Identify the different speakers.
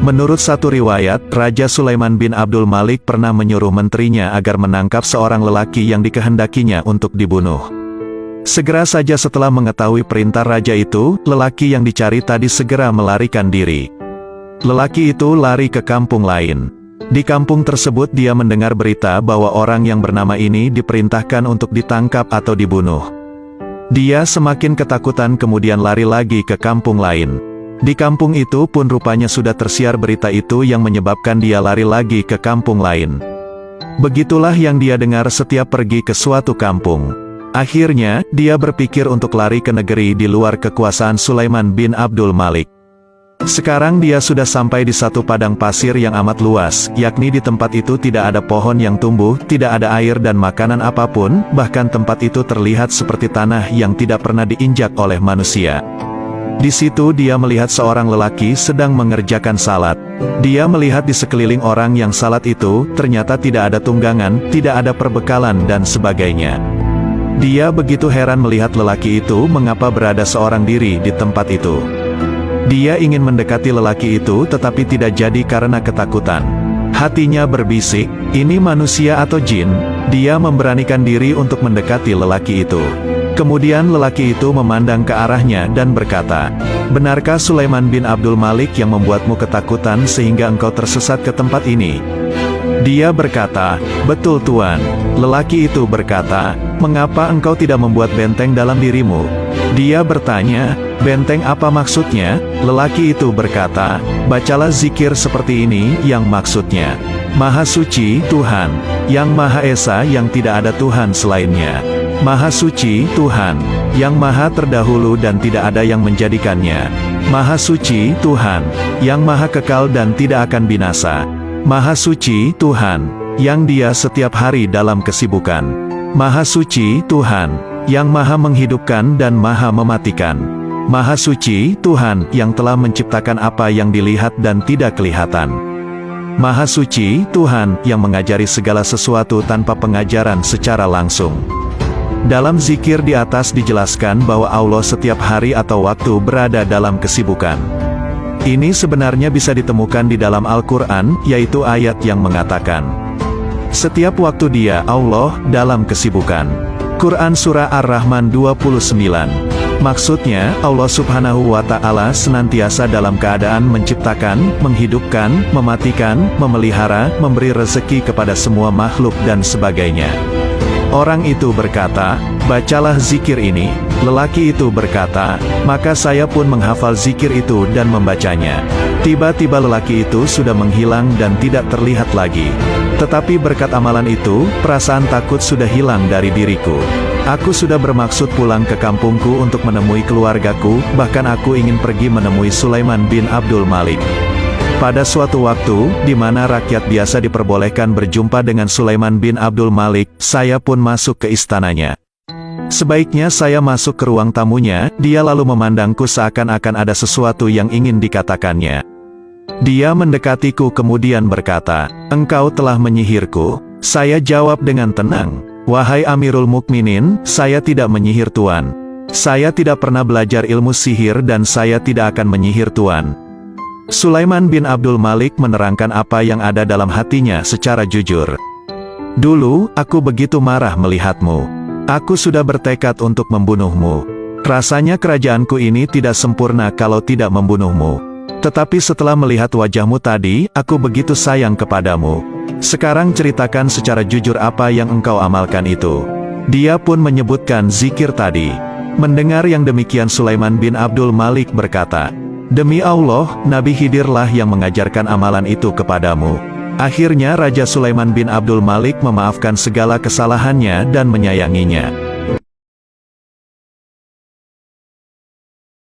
Speaker 1: Menurut satu riwayat, Raja Sulaiman bin Abdul Malik pernah menyuruh menterinya agar menangkap seorang lelaki yang dikehendakinya untuk dibunuh. Segera saja setelah mengetahui perintah raja itu, lelaki yang dicari tadi segera melarikan diri. Lelaki itu lari ke kampung lain. Di kampung tersebut dia mendengar berita bahwa orang yang bernama ini diperintahkan untuk ditangkap atau dibunuh. Dia semakin ketakutan kemudian lari lagi ke kampung lain. Di kampung itu pun rupanya sudah tersiar berita itu yang menyebabkan dia lari lagi ke kampung lain. Begitulah yang dia dengar setiap pergi ke suatu kampung. Akhirnya, dia berpikir untuk lari ke negeri di luar kekuasaan Sulaiman bin Abdul Malik. Sekarang dia sudah sampai di satu padang pasir yang amat luas, yakni di tempat itu tidak ada pohon yang tumbuh, tidak ada air dan makanan apapun, bahkan tempat itu terlihat seperti tanah yang tidak pernah diinjak oleh manusia. Di situ dia melihat seorang lelaki sedang mengerjakan salat. Dia melihat di sekeliling orang yang salat itu, ternyata tidak ada tunggangan, tidak ada perbekalan dan sebagainya. Dia begitu heran melihat lelaki itu mengapa berada seorang diri di tempat itu. Dia ingin mendekati lelaki itu tetapi tidak jadi karena ketakutan. Hatinya berbisik, ini manusia atau jin? Dia memberanikan diri untuk mendekati lelaki itu. Kemudian lelaki itu memandang ke arahnya dan berkata, "Benarkah Sulaiman bin Abdul Malik yang membuatmu ketakutan sehingga engkau tersesat ke tempat ini?" Dia berkata, "Betul Tuan." Lelaki itu berkata, "Mengapa engkau tidak membuat benteng dalam dirimu?" Dia bertanya, "Benteng apa maksudnya?" Lelaki itu berkata, "Bacalah zikir seperti ini yang maksudnya, Maha Suci Tuhan, yang Maha Esa yang tidak ada Tuhan selainnya. Maha Suci Tuhan, yang Maha Terdahulu dan tidak ada yang menjadikannya. Maha Suci Tuhan, yang Maha Kekal dan tidak akan binasa. Maha Suci Tuhan, yang Dia setiap hari dalam kesibukan. Maha Suci Tuhan, yang Maha menghidupkan dan Maha mematikan. Maha Suci Tuhan, yang telah menciptakan apa yang dilihat dan tidak kelihatan. Maha Suci Tuhan, yang mengajari segala sesuatu tanpa pengajaran secara langsung." Dalam zikir di atas dijelaskan bahwa Allah setiap hari atau waktu berada dalam kesibukan. Ini sebenarnya bisa ditemukan di dalam Al-Quran, yaitu ayat yang mengatakan, "Setiap waktu Dia, Allah, dalam kesibukan." Quran Surah Ar-Rahman 29. Maksudnya, Allah Subhanahu wa Ta'ala senantiasa dalam keadaan menciptakan, menghidupkan, mematikan, memelihara, memberi rezeki kepada semua makhluk dan sebagainya. Orang itu berkata, "Bacalah zikir ini." Lelaki itu berkata, "Maka saya pun menghafal zikir itu dan membacanya." Tiba-tiba lelaki itu sudah menghilang dan tidak terlihat lagi. Tetapi berkat amalan itu, perasaan takut sudah hilang dari diriku. Aku sudah bermaksud pulang ke kampungku untuk menemui keluargaku, bahkan aku ingin pergi menemui Sulaiman bin Abdul Malik. Pada suatu waktu, di mana rakyat biasa diperbolehkan berjumpa dengan Sulaiman bin Abdul Malik, saya pun masuk ke istananya. Sebaiknya saya masuk ke ruang tamunya, dia lalu memandangku seakan-akan ada sesuatu yang ingin dikatakannya. Dia mendekatiku kemudian berkata, "Engkau telah menyihirku." Saya jawab dengan tenang, "Wahai Amirul Mukminin, saya tidak menyihir Tuan. Saya tidak pernah belajar ilmu sihir dan saya tidak akan menyihir Tuan." Sulaiman bin Abdul Malik menerangkan apa yang ada dalam hatinya secara jujur. "Dulu, aku begitu marah melihatmu. Aku sudah bertekad untuk membunuhmu. Rasanya kerajaanku ini tidak sempurna kalau tidak membunuhmu. Tetapi setelah melihat wajahmu tadi, aku begitu sayang kepadamu. Sekarang ceritakan secara jujur apa yang engkau amalkan itu." Dia pun menyebutkan zikir tadi. Mendengar yang demikian Sulaiman bin Abdul Malik berkata, "Demi Allah, Nabi Khidirlah yang mengajarkan amalan itu kepadamu." Akhirnya Raja Sulaiman bin Abdul Malik memaafkan segala kesalahannya dan menyayanginya.